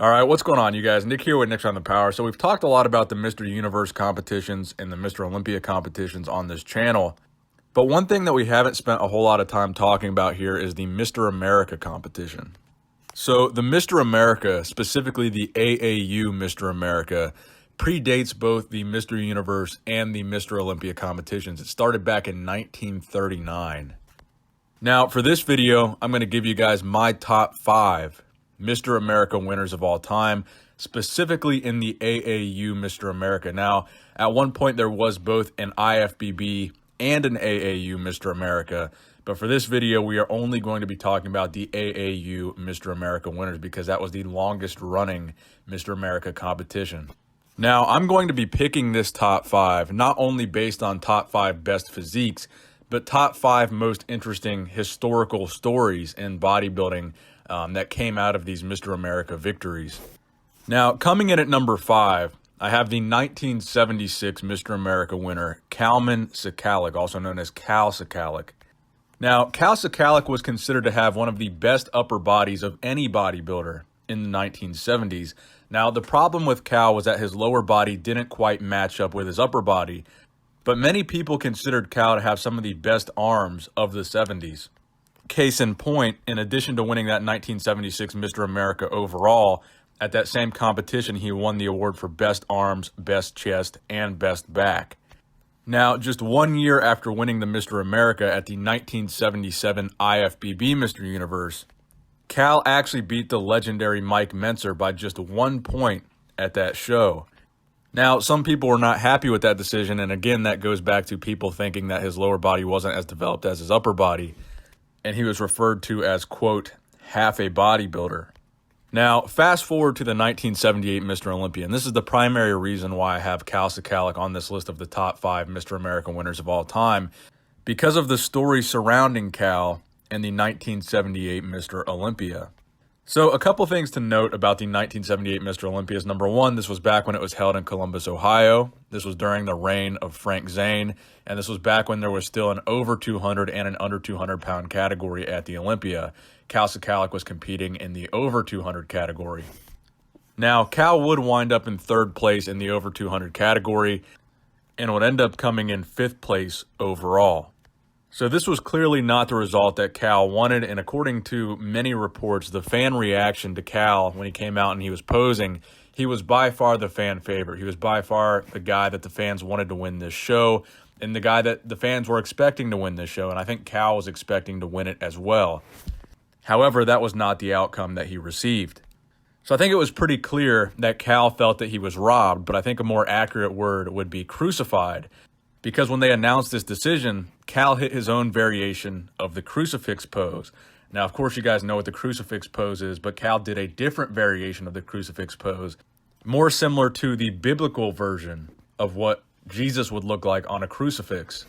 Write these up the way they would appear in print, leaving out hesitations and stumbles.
All right, what's going on, you guys? Nick here with Nick's on the Power. So we've talked a lot about the Mr. Universe competitions and the Mr. Olympia competitions on this channel. But one thing that we haven't spent a whole lot of time talking about here is the Mr. America competition. So the Mr. America, specifically the AAU Mr. America, predates both the Mr. Universe and the Mr. Olympia competitions. It started back in 1939. Now, for this video, I'm going to give you guys my top 5 Mr. America winners of all time, specifically in the AAU Mr. America. Now, at one point, there was both an IFBB and an AAU Mr. America, but for this video, we are only going to be talking about the AAU Mr. America winners because that was the longest running Mr. America competition. Now, I'm going to be picking this top 5, not only based on top 5 best physiques, but top 5 most interesting historical stories in bodybuilding that came out of these Mr. America victories. Now, coming in at number 5, I have the 1976 Mr. America winner, Kalman Cyclic, also known as Cal Cyclic. Now, Cal Cyclic was considered to have one of the best upper bodies of any bodybuilder in the 1970s. Now, the problem with Cal was that his lower body didn't quite match up with his upper body, but many people considered Cal to have some of the best arms of the 70s. Case in point, in addition to winning that 1976 Mr. America overall, at that same competition, he won the award for best arms, best chest, and best back. Now, just 1 year after winning the Mr. America at the 1977 IFBB Mr. Universe, Cal actually beat the legendary Mike Mentzer by just 1 point at that show. Now, some people were not happy with that decision, and again, that goes back to people thinking that his lower body wasn't as developed as his upper body, and he was referred to as, quote, half a bodybuilder. Now, fast forward to the 1978 Mr. Olympia, and this is the primary reason why I have Cal Cyclic on this list of the top 5 Mr. America winners of all time, because of the story surrounding Cal and the 1978 Mr. Olympia. So a couple things to note about the 1978 Mr. Olympia is, number 1, this was back when it was held in Columbus, Ohio. This was during the reign of Frank Zane, and this was back when there was still an over 200 and an under 200 pound category at the Olympia. Cal Cyclic was competing in the over 200 category. Now, Cal would wind up in 3rd place in the over 200 category and would end up coming in 5th place overall. So this was clearly not the result that Cal wanted, and according to many reports, the fan reaction to Cal when he came out and he was posing, he was by far the fan favorite. He was by far the guy that the fans wanted to win this show, and the guy that the fans were expecting to win this show, and I think Cal was expecting to win it as well. However, that was not the outcome that he received. So I think it was pretty clear that Cal felt that he was robbed, but I think a more accurate word would be crucified. Because when they announced this decision, Cal hit his own variation of the crucifix pose. Now, of course, you guys know what the crucifix pose is, but Cal did a different variation of the crucifix pose, more similar to the biblical version of what Jesus would look like on a crucifix.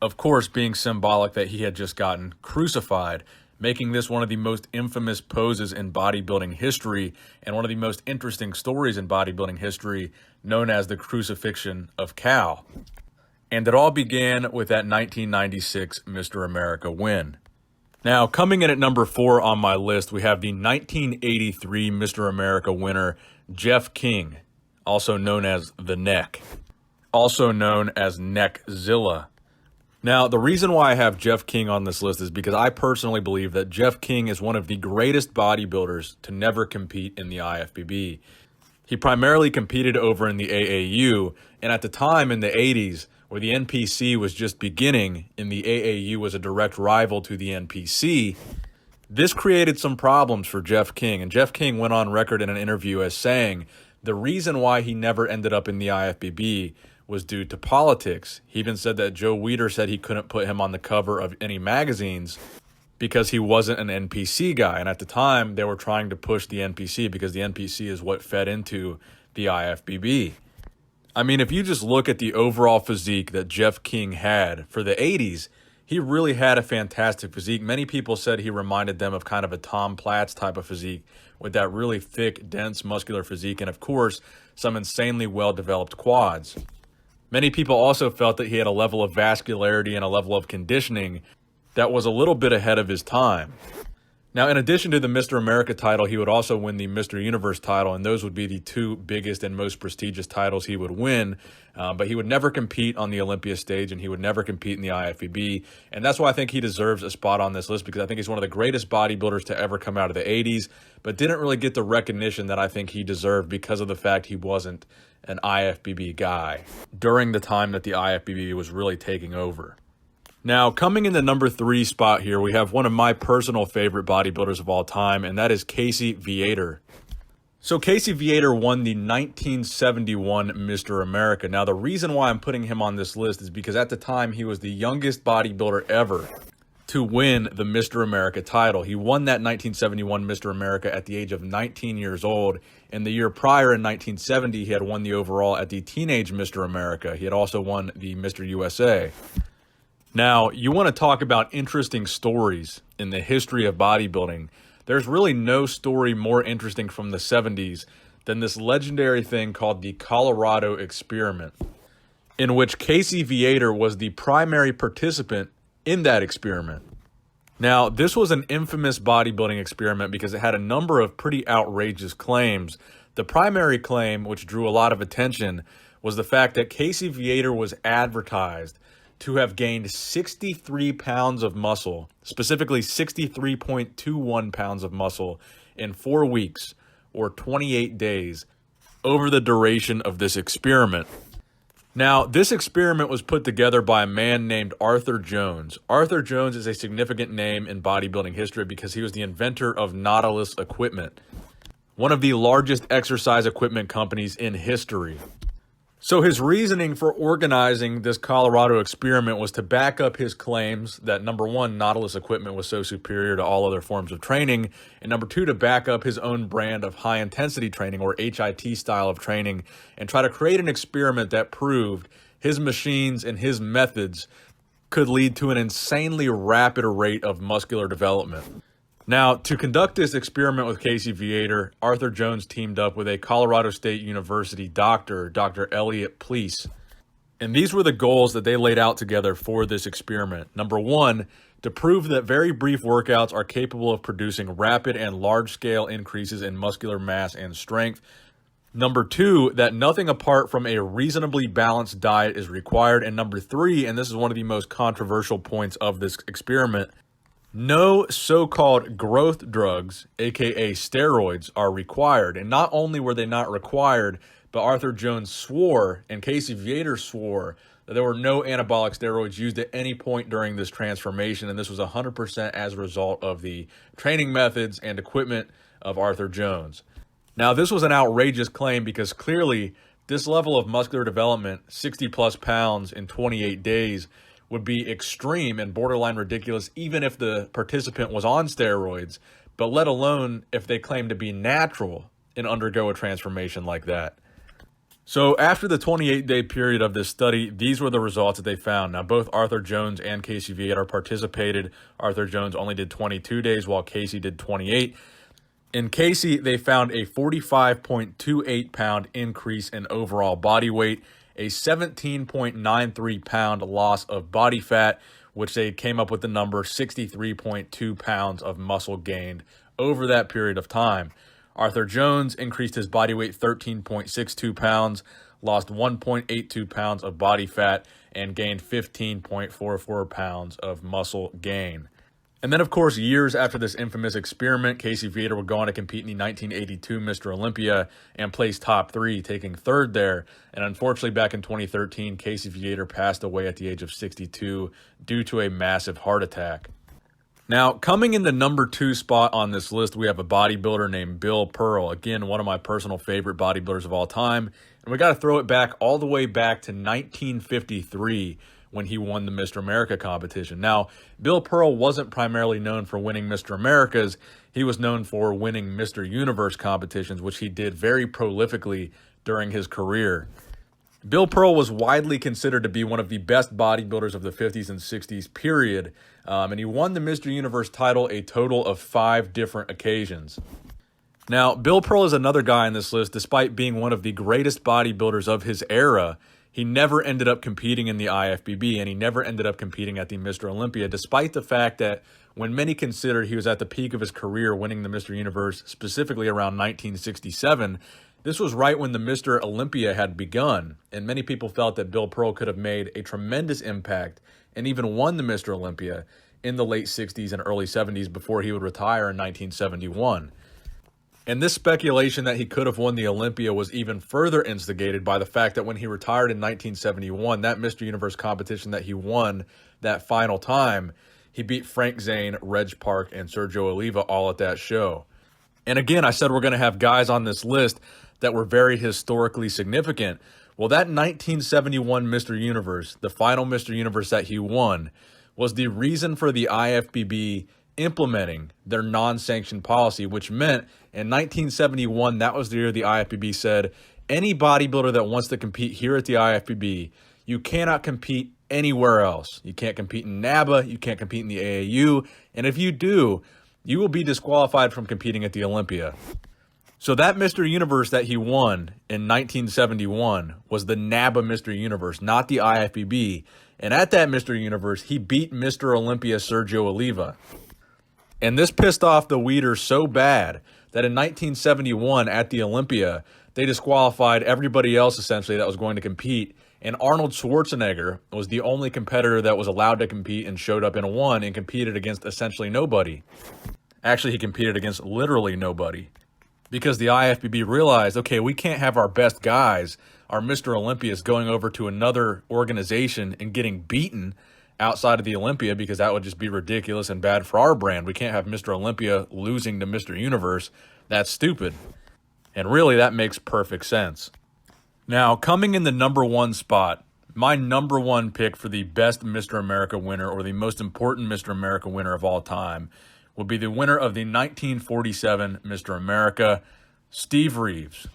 Of course, being symbolic that he had just gotten crucified, making this one of the most infamous poses in bodybuilding history and one of the most interesting stories in bodybuilding history, known as the crucifixion of Cal. And it all began with that 1996 Mr. America win. Now, coming in at number 4 on my list, we have the 1983 Mr. America winner, Jeff King, also known as The Neck, also known as Neckzilla. Now, the reason why I have Jeff King on this list is because I personally believe that Jeff King is one of the greatest bodybuilders to never compete in the IFBB. He primarily competed over in the AAU, and at the time in the 80s, where the NPC was just beginning and the AAU was a direct rival to the NPC, this created some problems for Jeff King. And Jeff King went on record in an interview as saying the reason why he never ended up in the IFBB was due to politics. He even said that Joe Weider said he couldn't put him on the cover of any magazines because he wasn't an NPC guy. And at the time, they were trying to push the NPC because the NPC is what fed into the IFBB. I mean, if you just look at the overall physique that Jeff King had for the 80s, he really had a fantastic physique. Many people said he reminded them of kind of a Tom Platz type of physique with that really thick, dense, muscular physique and, of course, some insanely well-developed quads. Many people also felt that he had a level of vascularity and a level of conditioning that was a little bit ahead of his time. Now, in addition to the Mr. America title, he would also win the Mr. Universe title, and those would be the two biggest and most prestigious titles he would win. But he would never compete on the Olympia stage, and he would never compete in the IFBB. And that's why I think he deserves a spot on this list, because I think he's one of the greatest bodybuilders to ever come out of the 80s, but didn't really get the recognition that I think he deserved because of the fact he wasn't an IFBB guy during the time that the IFBB was really taking over. Now, coming in the number 3 spot here, we have one of my personal favorite bodybuilders of all time, and that is Casey Viator. So Casey Viator won the 1971 Mr. America. Now, the reason why I'm putting him on this list is because at the time, he was the youngest bodybuilder ever to win the Mr. America title. He won that 1971 Mr. America at the age of 19 years old. And the year prior, in 1970, he had won the overall at the Teenage Mr. America. He had also won the Mr. USA. Now, you want to talk about interesting stories in the history of bodybuilding. There's really no story more interesting from the 70s than this legendary thing called the Colorado Experiment, in which Casey Viator was the primary participant in that experiment. Now, this was an infamous bodybuilding experiment because it had a number of pretty outrageous claims. The primary claim, which drew a lot of attention, was the fact that Casey Viator was advertised to have gained 63 pounds of muscle, specifically 63.21 pounds of muscle in 4 weeks or 28 days over the duration of this experiment. Now, this experiment was put together by a man named Arthur Jones. Arthur Jones is a significant name in bodybuilding history because he was the inventor of Nautilus equipment, one of the largest exercise equipment companies in history. So his reasoning for organizing this Colorado experiment was to back up his claims that, number one, Nautilus equipment was so superior to all other forms of training, and number two, to back up his own brand of high-intensity training, or HIT style of training, and try to create an experiment that proved his machines and his methods could lead to an insanely rapid rate of muscular development. Now, to conduct this experiment with Casey Viator, Arthur Jones teamed up with a Colorado State University doctor, Dr. Elliot Please. And these were the goals that they laid out together for this experiment. Number one, to prove that very brief workouts are capable of producing rapid and large-scale increases in muscular mass and strength. Number two, that nothing apart from a reasonably balanced diet is required. And number three, and this is one of the most controversial points of this experiment, no so-called growth drugs, aka steroids, are required. And not only were they not required, but Arthur Jones swore, and Casey Viator swore, that there were no anabolic steroids used at any point during this transformation, and this was 100% as a result of the training methods and equipment of Arthur Jones. Now, this was an outrageous claim because clearly this level of muscular development, 60 plus pounds in 28 days, would be extreme and borderline ridiculous even if the participant was on steroids, but let alone if they claim to be natural and undergo a transformation like that. So after the 28-day period of this study, these were the results that they found. Now, both Arthur Jones and Casey Viator participated. Arthur Jones only did 22 days while Casey did 28. In Casey, they found a 45.28 pound increase in overall body weight, a 17.93 pound loss of body fat, which they came up with the number 63.2 pounds of muscle gained over that period of time. Arthur Jones increased his body weight 13.62 pounds, lost 1.82 pounds of body fat, and gained 15.44 pounds of muscle gain. And then, of course, years after this infamous experiment, Casey Viator would go on to compete in the 1982 Mr. Olympia and place top 3, taking 3rd there. And unfortunately, back in 2013, Casey Viator passed away at the age of 62 due to a massive heart attack. Now, coming in the number 2 spot on this list, we have a bodybuilder named Bill Pearl. Again, one of my personal favorite bodybuilders of all time. And we got to throw it back all the way back to 1953 when he won the Mr. America competition. Now, Bill Pearl wasn't primarily known for winning Mr. Americas. He was known for winning Mr. Universe competitions, which he did very prolifically during his career. Bill Pearl was widely considered to be one of the best bodybuilders of the 50s and 60s, period. And he won the Mr. Universe title a total of 5 different occasions. Now, Bill Pearl is another guy on this list. Despite being one of the greatest bodybuilders of his era, he never ended up competing in the IFBB, and he never ended up competing at the Mr. Olympia, despite the fact that when many considered he was at the peak of his career winning the Mr. Universe, specifically around 1967, this was right when the Mr. Olympia had begun, and many people felt that Bill Pearl could have made a tremendous impact and even won the Mr. Olympia in the late 60s and early 70s before he would retire in 1971. And this speculation that he could have won the Olympia was even further instigated by the fact that when he retired in 1971, that Mr. Universe competition that he won that final time, he beat Frank Zane, Reg Park, and Sergio Oliva all at that show. And again, I said we're going to have guys on this list that were very historically significant. Well, that 1971 Mr. Universe, the final Mr. Universe that he won, was the reason for the IFBB implementing their non-sanctioned policy, which meant in 1971, that was the year the IFBB said, any bodybuilder that wants to compete here at the IFBB, you cannot compete anywhere else. You can't compete in NABA, you can't compete in the AAU, and if you do, you will be disqualified from competing at the Olympia. So that Mr. Universe that he won in 1971 was the NABA Mr. Universe, not the IFBB. And at that Mr. Universe, he beat Mr. Olympia Sergio Oliva. And this pissed off the Weeders so bad that in 1971 at the Olympia, they disqualified everybody else essentially that was going to compete. And Arnold Schwarzenegger was the only competitor that was allowed to compete and showed up and won and competed against essentially nobody. Actually, he competed against literally nobody. Because the IFBB realized, okay, we can't have our best guys, our Mr. Olympias, going over to another organization and getting beaten outside of the Olympia, because that would just be ridiculous and bad for our brand. We can't have Mr. Olympia losing to Mr. Universe. That's stupid. And really, that makes perfect sense. Now, coming in the number one spot, my number one pick for the best Mr. America winner, or the most important Mr. America winner of all time, would be the winner of the 1947 Mr. America, Steve Reeves.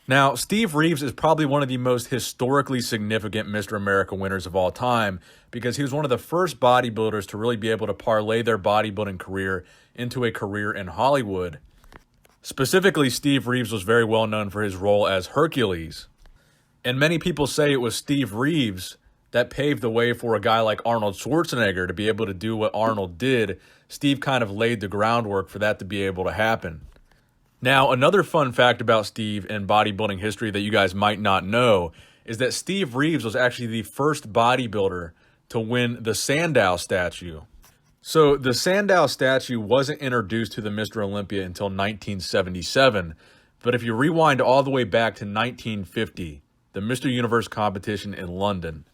Now, Steve Reeves is probably one of the most historically significant Mr. America winners of all time, because he was one of the first bodybuilders to really be able to parlay their bodybuilding career into a career in Hollywood. Specifically, Steve Reeves was very well known for his role as Hercules. And many people say it was Steve Reeves that paved the way for a guy like Arnold Schwarzenegger to be able to do what Arnold did. Steve kind of laid the groundwork for that to be able to happen. Now, another fun fact about Steve in bodybuilding history that you guys might not know is that Steve Reeves was actually the first bodybuilder to win the Sandow statue. So the Sandow statue wasn't introduced to the Mr. Olympia until 1977, but if you rewind all the way back to 1950, the Mr. Universe competition in London,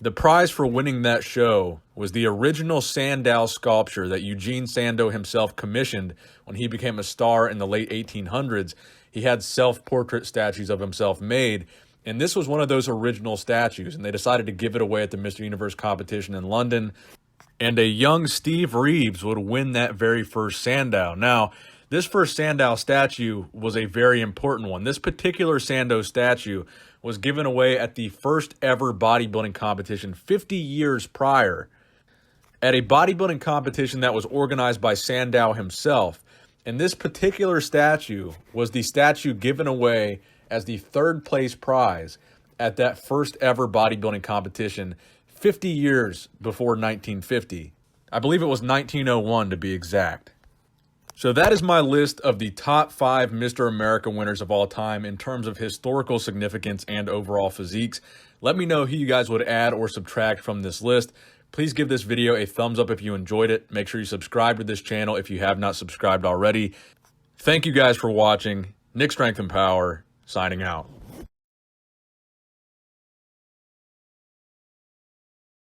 the prize for winning that show was the original Sandow sculpture that Eugene Sandow himself commissioned when he became a star in the late 1800s. He had self-portrait statues of himself made, and this was one of those original statues, and they decided to give it away at the Mr. Universe competition in London, and a young Steve Reeves would win that very first Sandow. Now, this first Sandow statue was a very important one. This particular Sandow statue was given away at the first ever bodybuilding competition 50 years prior, at a bodybuilding competition that was organized by Sandow himself. And this particular statue was the statue given away as the third place prize at that first ever bodybuilding competition 50 years before 1950. I believe it was 1901 to be exact. So that is my list of the top 5 Mr. America winners of all time in terms of historical significance and overall physiques. Let me know who you guys would add or subtract from this list. Please give this video a thumbs up if you enjoyed it. Make sure you subscribe to this channel if you have not subscribed already. Thank you guys for watching. Nick Strength and Power, signing out.